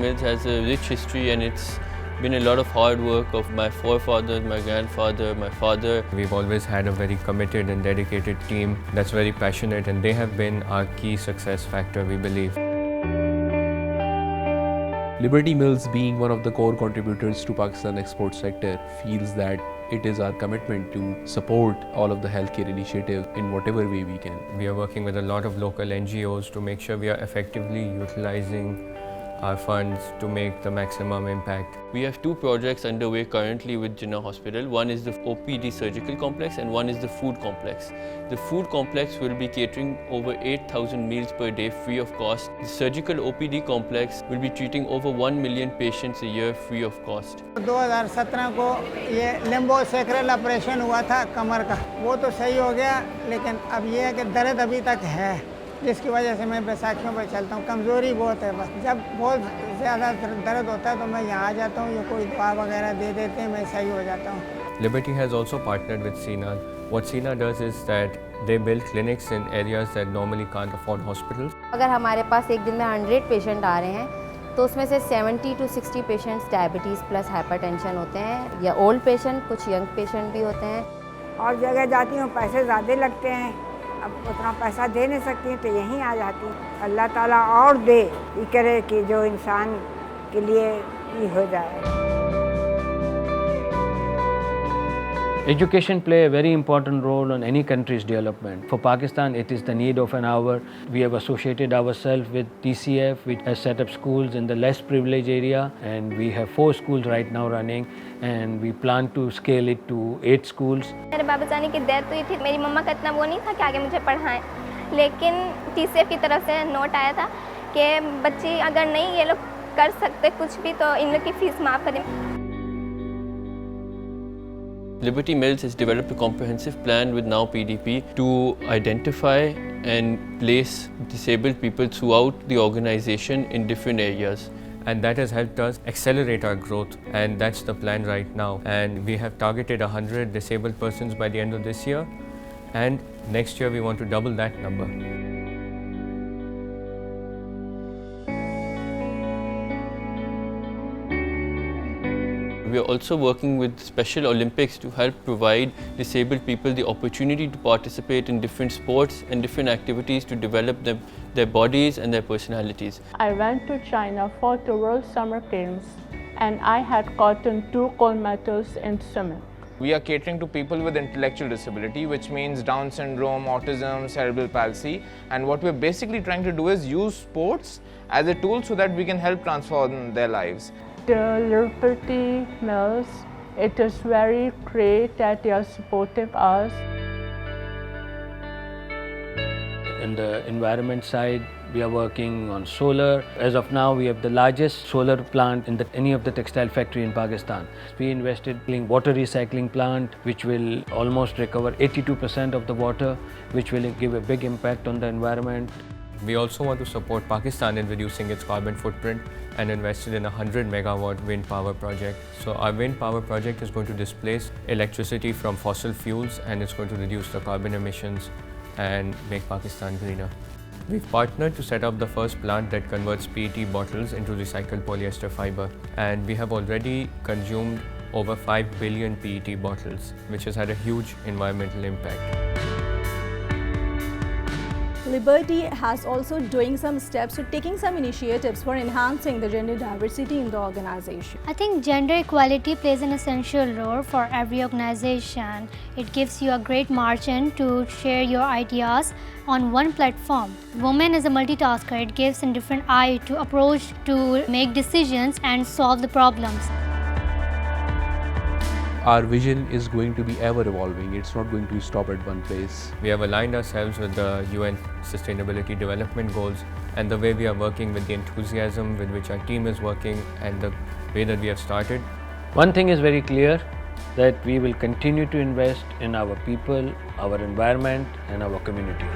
Mills has a rich history, and it's been a lot of hard work of my forefathers, my grandfather, my father. We've always had a very committed and dedicated team that's very passionate, and they have been our key success factor, we believe. Liberty Mills, being one of the core contributors to Pakistan export sector, feels that it is our commitment to support all of the healthcare initiative in whatever way we can. We are working with a lot of local NGOs to make sure we are effectively utilizing our funds to make the maximum impact. We have two projects underway currently with Jinnah Hospital. One is the OPD surgical complex and one is the food complex. The food complex will be catering over 8,000 meals per day free of cost. The surgical OPD complex will be treating over 1 million patients a year free of cost. 2017 को ये लिम्बोसेक्रल operation हुआ था कमर का, वो तो सही हो गया, लेकिन अब ये है कि दर्द अभी तक है, जिसकी वजह से मैं बैसाखियों पर चलता हूँ। कमज़ोरी बहुत है, बस जब बहुत ज़्यादा दर्द होता है तो मैं यहाँ आ जाता हूँ, ये कोई दवा वगैरह दे देते हैं, मैं सही हो जाता हूँ। Liberty has also partnered with Sina. What Sina does is that they build clinics in areas that normally can't afford hospitals. अगर हमारे पास एक दिन में 100 पेशेंट आ रहे हैं तो उसमें से 70 to 60 patients diabetes plus hypertension होते हैं या ओल्ड पेशेंट, कुछ यंग पेशेंट भी होते हैं। और जगह जाती हूँ, पैसे ज़्यादा लगते हैं, अब उतना पैसा दे नहीं सकती हूँ तो यहीं आ जाती हूँ। अल्लाह ताला और दे, ये करे कि जो इंसान के लिए ये हो जाए। Education play a very important role in any country's development. For Pakistan, it is the need of an hour. We have associated ourselves with TCF, which has set up schools in the less privileged area, and we have 4 schools right now running, and we plan to scale it to 8 schools. मेरे बाबा जानी की death हुई थी, मेरी मम्मा का इतना वो नहीं था कि आगे मुझे पढ़ाएं, लेकिन TCF की तरफ से नोट आया था कि बच्ची अगर नहीं ये लोग कर सकते कुछ भी तो इन लोग की फीस माफ़ करें। Liberty Mills has developed a comprehensive plan with Now PDP to identify and place disabled people throughout the organization in different areas. And that has helped us accelerate our growth, and that's the plan right now. And we have targeted 100 disabled persons by the end of this year, and next year we want to double that number. We are also working with Special Olympics to help provide disabled people the opportunity to participate in different sports and different activities to develop their bodies and their personalities. I went to China for the World Summer Games and I had gotten 2 gold medals in swimming. We are catering to people with intellectual disability, which means Down syndrome, autism, cerebral palsy, and what we're basically trying to do is use sports as a tool so that we can help transform their lives. The Liberty Mills, it is very great that they are supporting us. In the environment side, we are working on solar. As of now, we have the largest solar plant in any of the textile factory in Pakistan. We invested in water recycling plant, which will almost recover 82% of the water, which will give a big impact on the environment. We also want to support Pakistan in reducing its carbon footprint and invested in a 100 megawatt wind power project. So our wind power project is going to displace electricity from fossil fuels, and it's going to reduce the carbon emissions and make Pakistan greener. We've partnered to set up the first plant that converts PET bottles into recycled polyester fiber, and we have already consumed over 5 billion PET bottles, which has had a huge environmental impact. Liberty has also doing some steps or taking some initiatives for enhancing the gender diversity in the organization. I think gender equality plays an essential role for every organization. It gives you a great margin to share your ideas on one platform. Woman is a multitasker. It gives a different eye to approach to make decisions and solve the problems. Our vision is going to be ever evolving. It's not going to stop at one place. We have aligned ourselves with the UN Sustainability Development Goals, and the way we are working with the enthusiasm with which our team is working and the way that we have started. One thing is very clear, that we will continue to invest in our people, our environment, and our community.